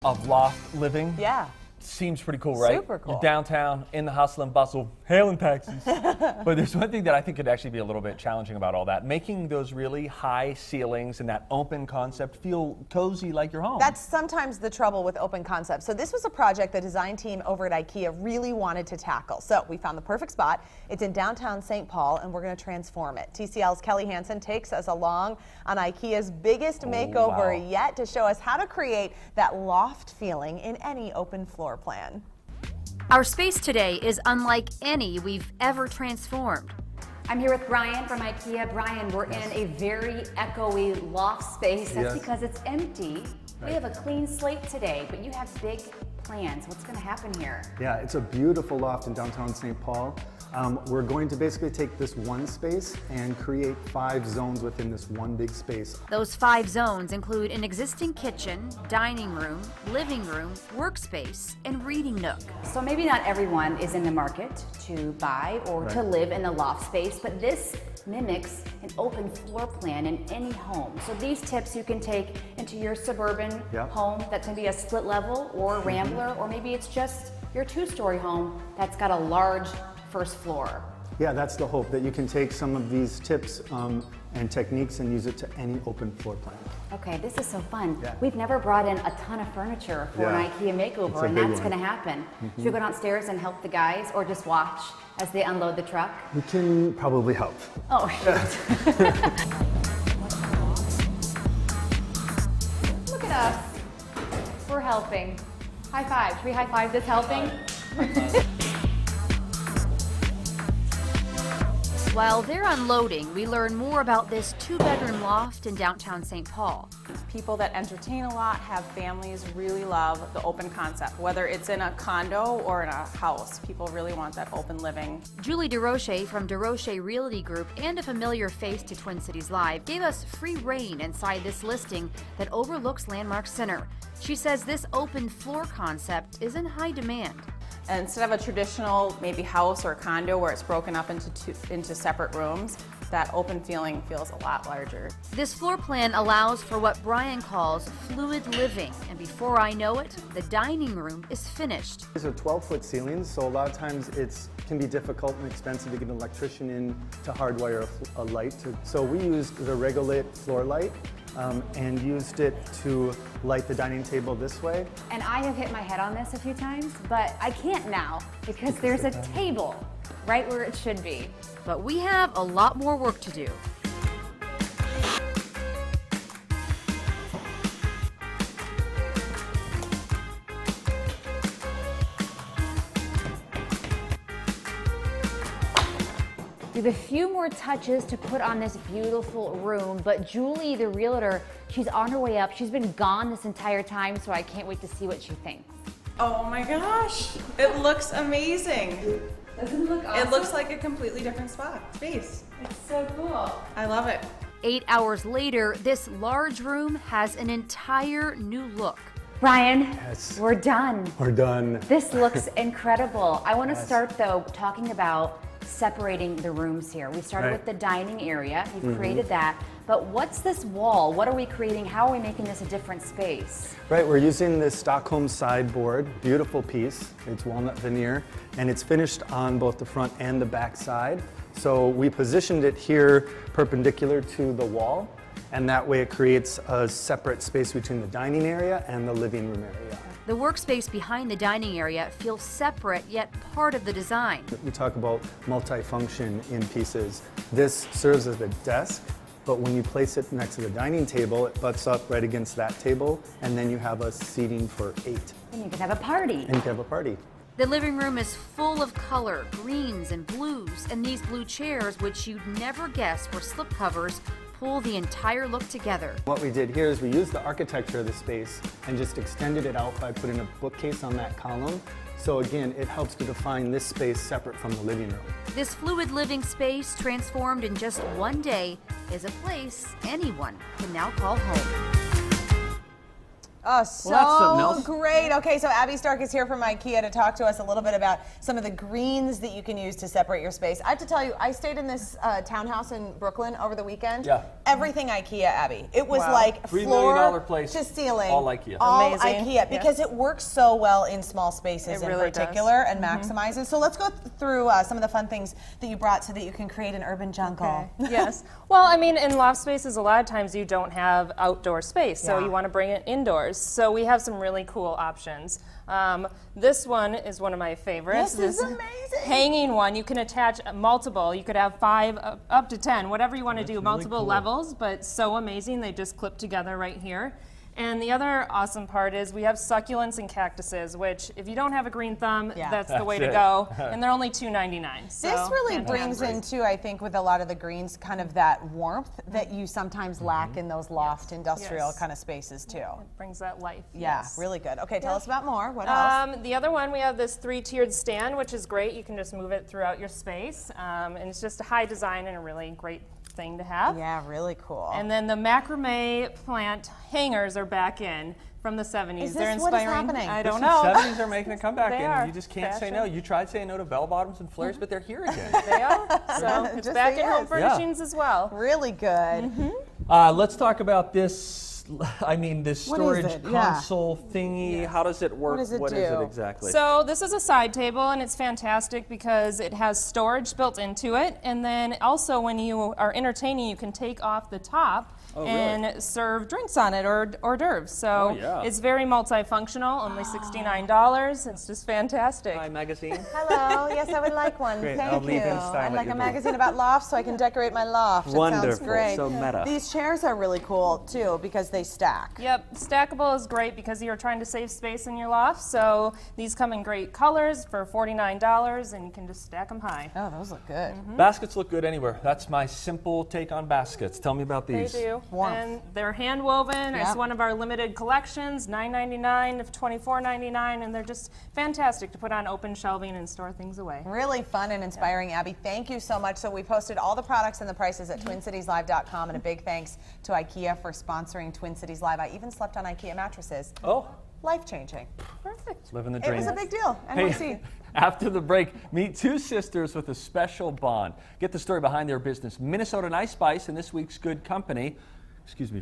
of loft living. Yeah. Seems pretty cool, right? Super cool. You're downtown, in the hustle and bustle, hailing taxis. But there's one thing that I think could actually be a little bit challenging about all that. Making those really high ceilings and that open concept feel cozy like your home. That's sometimes the trouble with open concepts. So this was a project the design team over at Ikea really wanted to tackle. So we found the perfect spot. It's in downtown St. Paul, and we're going to transform it. TCL's Kelly Hansen takes us along on Ikea's biggest makeover yet to show us how to create that loft feeling in any open floor plan. Our space today is unlike any we've ever transformed. I'm here with Brian from Ikea. Brian, we're in a very echoey loft space. That's because it's empty. We have a clean slate today, but you have big plans. What's going to happen here? Yeah, it's a beautiful loft in downtown St. Paul. We're going to basically take this one space and create 5 zones within this one big space. Those 5 zones include an existing kitchen, dining room, living room, workspace, and reading nook. So maybe not everyone is in the market to buy or to live in the loft space, but this mimics an open floor plan in any home. So these tips you can take into your suburban home that can be a split level or rambler, or maybe it's just your 2-story home that's got a large first floor. Yeah, that's the hope, that you can take some of these tips and techniques and use it to any open floor plan. Okay, this is so fun. Yeah. We've never brought in a ton of furniture for an Ikea makeover, and that's going to happen. Should we go downstairs and help the guys, or just watch as they unload the truck? We can probably help. Oh, shoot. Look at us. We're helping. High five. Should we high five this helping? While they're unloading, we learn more about this 2-bedroom loft in downtown St. Paul. People that entertain a lot, have families, really love the open concept. Whether it's in a condo or in a house, people really want that open living. Julie Desrochers from Desrochers Realty Group and a familiar face to Twin Cities Live gave us free reign inside this listing that overlooks Landmark Center. She says this open floor concept is in high demand. And instead of a traditional maybe house or condo where it's broken up into separate rooms, that open feeling feels a lot larger. This floor plan allows for what Brian calls fluid living, and before I know it, the dining room is finished. These are 12-foot ceilings, so a lot of times it can be difficult and expensive to get an electrician in to hardwire a light. So we used the Regolite floor light and used it to light the dining table this way. And I have hit my head on this a few times, but I can't now because there's a table right where it should be. But we have a lot more work to do. We have a few more touches to put on this beautiful room, but Julie, the realtor, she's on her way up. She's been gone this entire time, so I can't wait to see what she thinks. Oh my gosh, it looks amazing. Doesn't it look awesome? It looks like a completely different space. It's so cool. I love it. 8 hours later, this large room has an entire new look. Brian, we're done. We're done. This looks incredible. I want to start though talking about separating the rooms here. We started with the dining area. You've created that. But what's this wall? What are we creating? How are we making this a different space? Right, we're using this Stockholm sideboard, beautiful piece. It's walnut veneer, and it's finished on both the front and the back side. So we positioned it here perpendicular to the wall, and that way it creates a separate space between the dining area and the living room area. The workspace behind the dining area feels separate yet part of the design. We talk about multifunction in pieces. This serves as a desk, but when you place it next to the dining table, it butts up right against that table, and then you have a seating for 8. And you can have a party. And you can have a party. The living room is full of color, greens and blues, and these blue chairs, which you'd never guess were slipcovers, pull the entire look together. What we did here is we used the architecture of the space and just extended it out by putting a bookcase on that column. So again, it helps to define this space separate from the living room. This fluid living space, transformed in just one day, is a place anyone can now call home. Oh, that's something else. great. Okay, so Abby Stark is here from Ikea to talk to us a little bit about some of the greens that you can use to separate your space. I have to tell you, I stayed in this townhouse in Brooklyn over the weekend. Yeah. Everything Ikea, Abby. It was Wow. like $3 floor million place, to ceiling. all IKEA. All Amazing. IKEA, because it works so well in small spaces It in really does. particular and maximizes. So let's go through some of the fun things that you brought so that you can create an urban jungle. Okay. Yes. Well, I mean, in loft spaces, a lot of times you don't have outdoor space, so Yeah. you want to bring it indoors. So we have some really cool options. This one is one of my favorites. This is amazing. Hanging one, you can attach multiple. You could have 5 up to 10, whatever you want to do, really multiple cool. levels, but so amazing. They just clip together right here. And the other awesome part is we have succulents and cactuses, which if you don't have a green thumb, Yeah. that's the way to That's go. And they're only $2.99. So This really fantastic. brings into, I think, with a lot of the greens, kind of that warmth that you sometimes lack in those loft industrial Yes. kind of spaces too. It brings that life. Yeah, yes. really good. Okay, tell us about more. What else? The other one, we have this 3-tiered stand, which is great. You can just move it throughout your space. And it's just a high design and a really great thing to have. Yeah, really cool. And then the macrame plant hangers are back in from the 70s. Is They're this what is inspiring. happening? I don't The know. 70s are making a comeback, They and are. you just can't say no. Fashion. You tried saying no to bell bottoms and flares, but they're here again. They are. So it's Just back say in home yes. furnishings as well. Really good. Let's talk about this. I mean, this What is storage it? Yeah. console thingy. How does it work? does it What is do? it exactly? So this is a side table, and it's fantastic because it has storage built into it. And then also when you are entertaining, you can take off the top and serve drinks on it or hors d'oeuvres. So yeah. it's very multifunctional, only $69. It's just fantastic. Hi, magazine. Hello. Yes, I would like one. Great, Thank I'll leave you. in style I'd at like your a booth. magazine about lofts so I can decorate my loft. It sounds Wonderful. great. So meta. These chairs are really cool too because they stack. Yep, stackable is great because you're trying to save space in your loft. So these come in great colors for $49, and you can just stack them high. Oh, those look good. Baskets look good anywhere. That's my simple take on baskets. Tell me about They these. do, Warmth. and they're hand woven. Yep. It's one of our limited collections, $9.99 to $24.99, and they're just fantastic to put on open shelving and store things away. Really fun and inspiring, Abby. Thank you so much. So we posted all the products and the prices at TwinCitiesLive.com, and a big thanks to IKEA for sponsoring Twin Cities Live. I even slept on IKEA mattresses. Oh, Life-changing. Perfect. living the It dream. was a big deal. Hey, NYC. after the break, meet two sisters with a special bond. Get the story behind their business, Minnesota Nice Spice, and this week's Good Company. Excuse me.